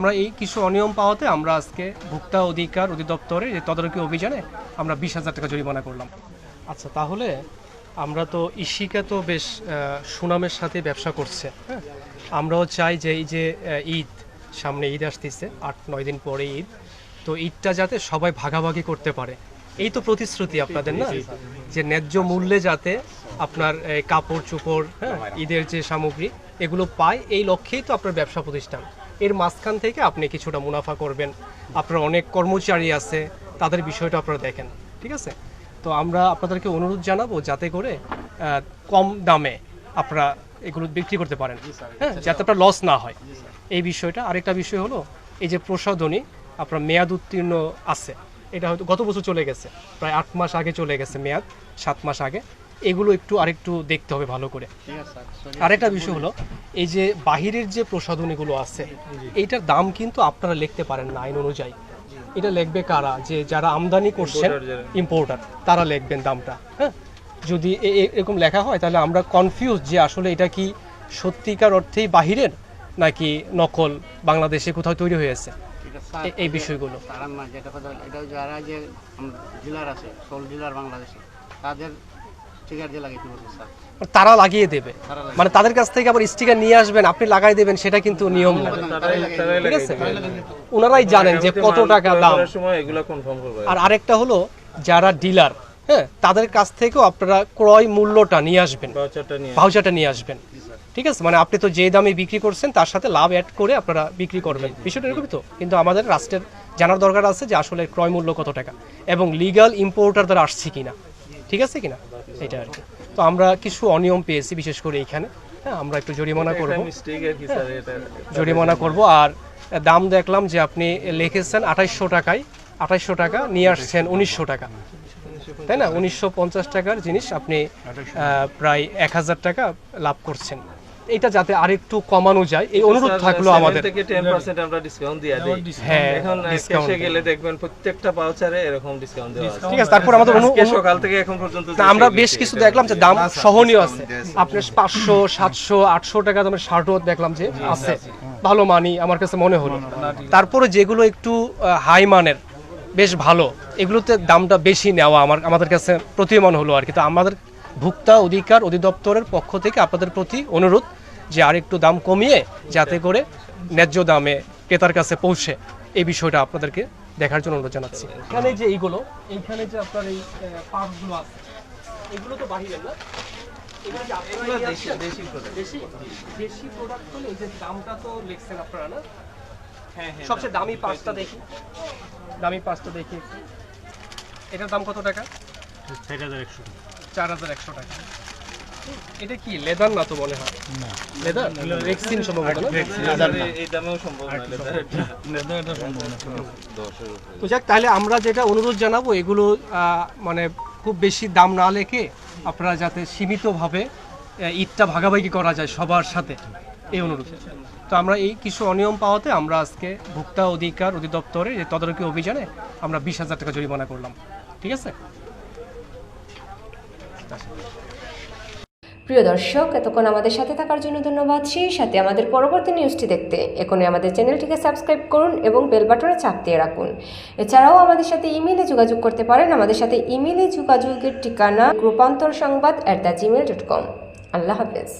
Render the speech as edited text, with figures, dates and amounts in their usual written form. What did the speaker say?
আমরা এই কিছু অনিয়ম পাওয়াতে আমরা আজকে ভোক্তা অধিকার অধিদপ্তরের যে তদারকি অভিযানে আমরা 20,000 টাকা জরিমানা করলাম। আচ্ছা, তাহলে আমরা তো ইশিকা তো বেশ সুনামের সাথে ব্যবসা করছে, হ্যাঁ। আমরাও চাই যে এই যে ঈদ সামনে, ঈদ আসতেছে 8-9 দিন পরে ঈদ, তো ঈদটা যাতে সবাই ভাগাভাগি করতে পারে, এই তো প্রতিশ্রুতি আপনাদের, না? যে ন্যায্য মূল্যে যাতে আপনার কাপড় চোপড়, হ্যাঁ, ঈদের যে সামগ্রী এগুলো পায়, এই লক্ষ্যেই তো আপনার ব্যবসা প্রতিষ্ঠান। এর মাঝখান থেকে আপনি কিছুটা মুনাফা করবেন, আপনার অনেক কর্মচারী আছে, তাদের বিষয়টা আপনারা দেখেন, ঠিক আছে? তো আমরা আপনাদেরকে অনুরোধ জানাবো যাতে করে কম দামে আপনারা এগুলো বিক্রি করতে পারেন, হ্যাঁ, যাতে আপনার লস না হয়, এই বিষয়টা। আরেকটা বিষয় হলো এই যে প্রসাধনী আপনার মেয়াদ উত্তীর্ণ আছে, এটা হয়তো গত বছর চলে গেছে, প্রায় 8 মাস আগে চলে গেছে মেয়াদ, 7 মাস আগে, এগুলো আরেকটু দেখতে হবে ভালো করে। আরেকটা বিষয় হলো এই যে বাহিরের যে প্রসাধনীগুলো আছে, এইটার দাম কিন্তু আপনারা লিখতে পারেন না আইন অনুযায়ী। এটা লিখবে কারা? যে যারা আমদানি করছেন, ইম্পোর্টার, তারা লিখবেন দামটা, হ্যাঁ। যদি এরকম লেখা হয় তাহলে আমরা কনফিউজ যে আসলে এটা কি সত্যিকার অর্থেই বাহিরের নাকি নকল বাংলাদেশে কোথাও তৈরি হয়েছে, এই বিষয়গুলো। যারা যে ডিলার আছে, সোল ডিলার বাংলাদেশে, তাদের তারা লাগিয়ে দেবে, মানে তাদের কাছ থেকে আবার স্টিকার নিয়ে আসবেন, আপনি লাগাই দেবেন, সেটা কিন্তু নিয়ম না, ঠিক আছে? ওনারাই জানেন যে কত টাকা দাম। আর আরেকটা হলো যারা ডিলার, হ্যাঁ, তাদের কাছ থেকেও আপনারা ক্রয় মূল্যটা নিয়ে আসবেন, ভাউচারটা নিয়ে আসবেন, ঠিক আছে? মানে আপনি তো যে দামে বিক্রি করছেন তার সাথে লাভ অ্যাড করে আপনারা বিক্রি করবেন, বিষয়টা এরকমই তো। কিন্তু আমাদের রাষ্ট্রের জানার দরকার আছে যে আসলে ক্রয় মূল্য কত টাকা এবং লিগ্যাল ইম্পোর্টার দ্বারা আসছে কিনা, ঠিক আছে কিনা, এটা আর কি। তো আমরা কিছু অনিয়ম পেয়েছি বিশেষ করে এইখানে, হ্যাঁ, আমরা একটু জরিমানা করব। আর দাম দেখলাম যে আপনি লিখেছেন 2800 টাকায়, 2800 টাকা নিয়ে আসছেন 1900 টাকা, তাই না? 1950 টাকার জিনিস আপনি প্রায় 1000 টাকা লাভ করছেন। এটা যাতে আরেকটু কমানো যায়, এই অনুরোধ থাকলো আমাদের। 10% আমরা ডিসকাউন্ট দিয়ে দিই। হ্যাঁ, এখন ক্যাশে গেলে দেখবেন প্রত্যেকটা পাউচারে এরকম ডিসকাউন্ট দেওয়া আছে। ঠিক আছে, তারপর আমাদের সকাল থেকে এখন পর্যন্ত আমরা বেশ কিছু দেখলাম যে দাম সহনীয় আছে। আপনার 500, 700, 800 টাকা দামের শার্টও দেখলাম যে আছে, ভালো মানি আমার কাছে মনে হলো। তারপরে যেগুলো একটু হাই মানের, বেশ ভালো, এগুলোতে দামটা বেশি নেওয়া আমাদের কাছে প্রতীয়মান হলো আর কি। তো আমাদের ভোক্তা অধিকার অধিদপ্তরের পক্ষ থেকে আপনাদের প্রতি অনুরোধ যে আরেকটু দাম কমিয়ে যাতে করে ন্যায্য দামে ক্রেতার কাছে পৌঁছে, এই বিষয়টা আপনাদেরকে দেখার জন্য অনুরোধ জানাচ্ছি। এখানে যে এইখানে যে আপনার এই পার্টগুলো আছে, এগুলো তো বাহিরের না, এগুলো দেশি প্রোডাক্ট হলে এই যে দামটা তো লিখছেন আপনারা, না? হ্যাঁ, সবচেয়ে দামি পাঁচটা দেখি, এটার দাম কত টাকা? 4100 টাকা। এটা কি লেদার না তো মনে হয়? না, লেদার রেক্সিন সম্ভবত, না? এই দামেও সম্ভব না, লেদার সম্ভব না। তো যাক, তাহলে আমরা যেটা অনুরোধ জানাবো, এগুলো মানে খুব বেশি দাম না লেখে আপনারা যাতে সীমিতভাবে ঈদটা ভাগাভাগি করা যায় সবার সাথে, এই অনুরোধ। তো আমরা এই কিছু অনিয়ম পাওয়াতে আমরা আজকে ভোক্তা অধিকার অধিদপ্তরের যে তদারকি অভিযানে আমরা 20,000 টাকা জরিমানা করলাম, ঠিক আছে? প্রিয় দর্শক, এতক্ষণ আমাদের সাথে থাকার জন্য ধন্যবাদ। সেই সাথে আমাদের পরবর্তী নিউজটি দেখতে এখনই আমাদের চ্যানেলটিকে সাবস্ক্রাইব করুন এবং বেল বাটনে চাপ দিয়ে রাখুন। এছাড়াও আমাদের সাথে ইমেইলে যোগাযোগ করতে পারেন। আমাদের সাথে ইমেইলে যোগাযোগের ঠিকানা রূপান্তরসংবাদ@gmail.com। আল্লাহ হাফেজ।